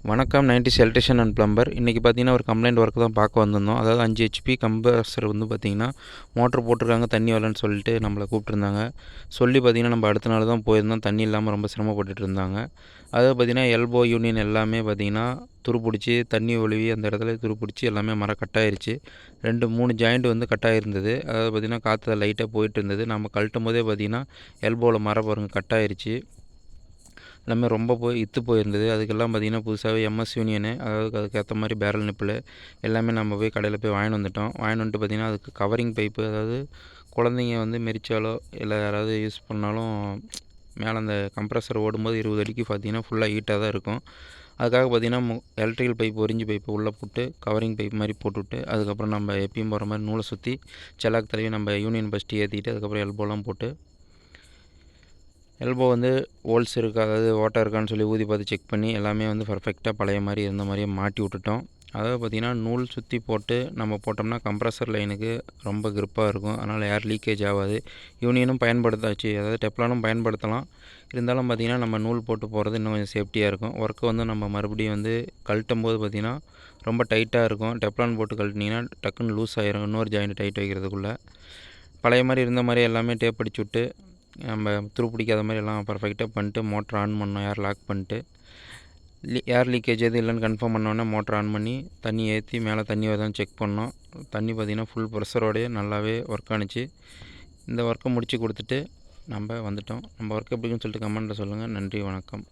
வணக்கம் 90s electrician and plumber. இன்றைக்கி பார்த்தீங்கன்னா ஒரு கம்ப்ளைண்ட் ஒர்க் தான் பார்க்க வந்திருந்தோம். அதாவது 5 ஹெச்பி கம்ப்ரஸர் வந்து பார்த்திங்கன்னா மோட்ரு போட்டிருக்காங்க, தண்ணி வரலன்னு சொல்லிட்டு நம்மளை கூப்பிட்ருந்தாங்க. சொல்லி பார்த்திங்கன்னா நம்ம அடுத்த நாள் தான் போயிருந்தோம். தண்ணி இல்லாமல் ரொம்ப சிரமப்பட்டுட்டு இருந்தாங்க. அதாவது பார்த்திங்கன்னா எல்போ யூனியன் எல்லாமே பார்த்திங்கன்னா துருப்பிடிச்சி தண்ணி ஒழுவி அந்த இடத்துல துருப்பிடிச்சி எல்லாமே மரம் கட்டாயிருச்சு. 2-3 ஜாயிண்ட் வந்து கட்டாயிருந்தது. அதாவது பார்த்திங்கன்னா காற்று லைட்டாக போயிட்டு இருந்தது. நம்ம கழட்டும் போதே பார்த்திங்கன்னா எல்போவில் மரம் பாருங்கள் கட்டாயிருச்சு. எல்லாமே ரொம்ப இத்து போயிருந்தது. அதுக்கெல்லாம் பார்த்திங்கன்னா புதுசாகவே எம்எஸ் யூனியனு, அதாவது அதுக்கேற்ற மாதிரி பேரல் நிப்பில் எல்லாமே நம்ம போய் கடையில் போய் வாங்கிட்டு வந்துட்டோம். வாங்கிட்டு வந்துட்டு பார்த்திங்கன்னா அதுக்கு கவரிங் பைப்பு, அதாவது குழந்தைங்க வந்து மெரிச்சாலோ இல்லை யாராவது யூஸ் பண்ணாலும் மேலே அந்த கம்ப்ரஸர் ஓடும்போது 20 அடிக்கு பார்த்திங்கன்னா ஃபுல்லாக ஹீட்டாக தான் இருக்கும். அதுக்காக பார்த்திங்கன்னா எலக்ட்ரிக்கல் பைப் ஒரிஞ்சு பைப்பு உள்ளே போட்டு கவரிங் பைப் மாதிரி போட்டுவிட்டு அதுக்கப்புறம் நம்ம எப்பயும் போகிற மாதிரி நூலை சுற்றி செல்லாக்கு தடவி நம்ம யூனியன் ஃபஸ்ட்டு ஏற்றிட்டு அதுக்கப்புறம் எல்போலாம் போட்டு எல்போ வந்து ஹோல்ஸ் இருக்கா, அதாவது ஓட்டை இருக்கான்னு சொல்லி ஊதி பார்த்து செக் பண்ணி எல்லாமே வந்து பர்ஃபெக்டாக பழைய மாதிரி இருந்த மாதிரியே மாட்டி விட்டுட்டோம். அதாவது பார்த்திங்கன்னா நூல் சுற்றி போட்டு நம்ம போட்டோம்னா கம்ப்ரஸர் லைனுக்கு ரொம்ப கிரிப்பாக இருக்கும். அதனால் ஏர் லீக்கேஜ் ஆகாது. யூனியனும் பயன்படுத்தாச்சு, அதாவது டெப்லானும் பயன்படுத்தலாம். இருந்தாலும் பார்த்திங்கன்னா நம்ம நூல் போட்டு போகிறது இன்னும் கொஞ்சம் சேஃப்டியாக இருக்கும். ஒர்க்கு வந்து நம்ம மறுபடியும் வந்து கழட்டும் போது பார்த்திங்கன்னா ரொம்ப டைட்டாக இருக்கும். டெப்லான் போட்டு கழட்டினீங்கன்னா டக்குன்னு லூஸ் ஆகிரும் இன்னொரு ஜாயிண்ட் டைட் வைக்கிறதுக்குள்ளே. பழைய மாதிரி இருந்த மாதிரி எல்லாமே டேப் அடிச்சு விட்டு நம்ம துருப்பிடிக்காத மாதிரி எல்லாம் பர்ஃபெக்டாக பண்ணிட்டு மோட்டர் ஆன் பண்ணோம். ஏர் லாக் பண்ணிட்டு ஏர் லீக்கேஜ் எதுவும் இல்லைன்னு கன்ஃபார்ம் பண்ணோன்னே மோட்டர் ஆன் பண்ணி தண்ணி ஏற்றி மேலே தண்ணி வருதான்னு செக் பண்ணோம். தண்ணி பார்த்திங்கன்னா ஃபுல் ப்ரெஷரோடையே நல்லாவே ஒர்க் ஆணுச்சு. இந்த ஒர்க்கை முடித்து கொடுத்துட்டு நம்ம வந்துட்டோம். நம்ம ஒர்க் எப்படின்னு சொல்லிட்டு கமெண்ட்டில் சொல்லுங்கள். நன்றி, வணக்கம்.